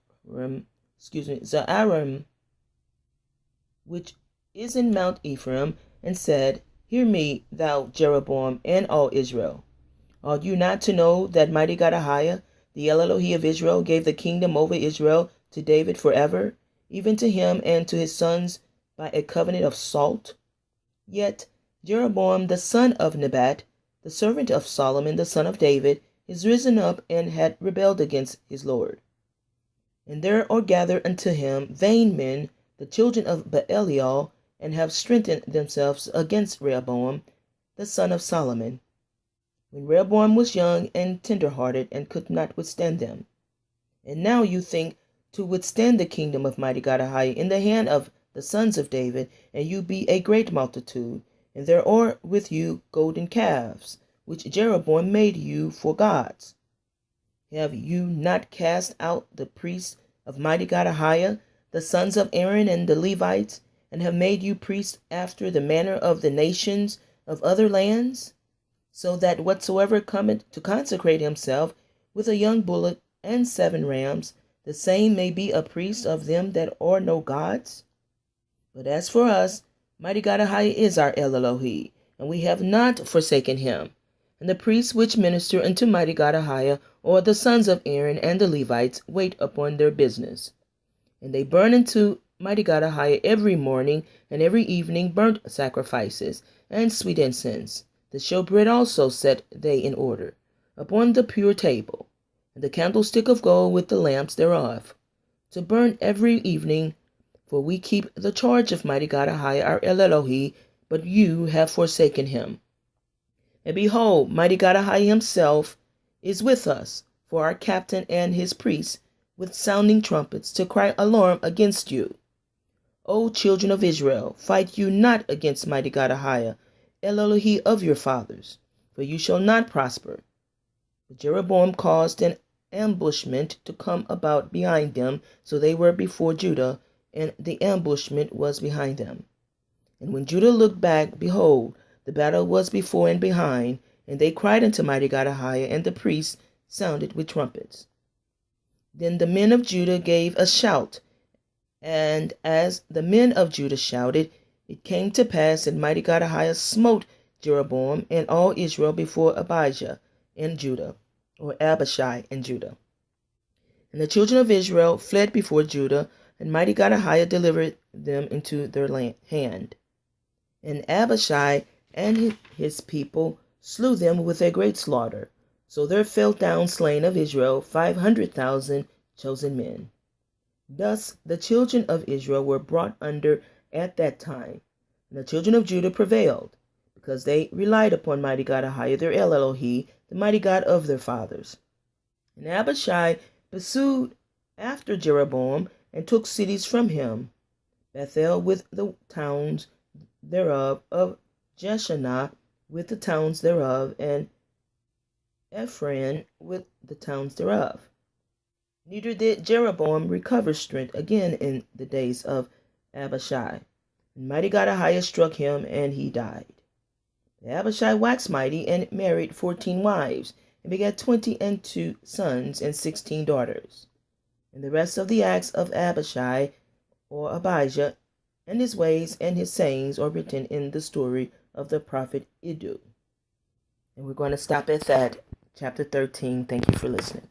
which is in Mount Ephraim, and said, Hear me, thou Jeroboam, and all Israel. Ought you not to know that Mighty God AHAYAH, the Elohim of Israel, gave the kingdom over Israel to David forever, even to him and to his sons by a covenant of salt? Yet Jeroboam the son of Nebat, the servant of Solomon the son of David, is risen up and had rebelled against his Lord. And there are gathered unto him vain men, the children of Belial, and have strengthened themselves against Rehoboam, the son of Solomon, when Rehoboam was young and tender-hearted, and could not withstand them. And now you think to withstand the kingdom of Mighty God AHAYAH in the hand of the sons of David, and you be a great multitude, and there are with you golden calves, which Jeroboam made you for gods. Have you not cast out the priests of Mighty God AHAYAH, the sons of Aaron and the Levites, and have made you priests after the manner of the nations of other lands? So that whatsoever cometh to consecrate himself with a young bullock and 7 rams, the same may be a priest of them that are no gods? But as for us, Mighty God AHAYAH is our Elohim, and we have not forsaken him. And the priests which minister unto Mighty God AHAYAH, or the sons of Aaron and the Levites, wait upon their business. And they burn unto Mighty God AHAYAH every morning and every evening burnt sacrifices and sweet incense. The showbread also set they in order upon the pure table, and the candlestick of gold with the lamps thereof, to burn every evening. For we keep the charge of Mighty God AHAYAH our Elohim, but you have forsaken him. And behold, mighty God AHAYAH himself is with us, for our captain and his priests, with sounding trumpets, to cry alarm against you. O children of Israel, fight you not against mighty God AHAYAH, Elohim of your fathers, for you shall not prosper. But Jeroboam caused an ambushment to come about behind them, so they were before Judah, and the ambushment was behind them. And when Judah looked back, behold, the battle was before and behind, and they cried unto mighty God AHAYAH, and the priests sounded with trumpets. Then the men of Judah gave a shout, and as the men of Judah shouted, it came to pass that mighty God AHAYAH smote Jeroboam and all Israel before Abijah in Judah, or Abishai in Judah. And the children of Israel fled before Judah, and mighty God AHAYAH delivered them into their hand. And Abishai and his people slew them with a great slaughter. So there fell down slain of Israel 500,000 chosen men. Thus the children of Israel were brought under at that time. And the children of Judah prevailed, because they relied upon mighty God AHAYAH, their Elohim, the mighty God of their fathers. And Abishai pursued after Jeroboam, and took cities from him, Bethel with the towns thereof, of Jeshanah with the towns thereof, and Ephraim with the towns thereof. Neither did Jeroboam recover strength again in the days of Abishai. And mighty God AHAYAH struck him, and he died. Abishai waxed mighty, and married 14 wives, and begat 22 sons and 16 daughters. And the rest of the acts of Abishai, or Abijah, and his ways and his sayings are written in the story of the prophet Iddo. And we're going to stop at that, chapter 13. Thank you for listening.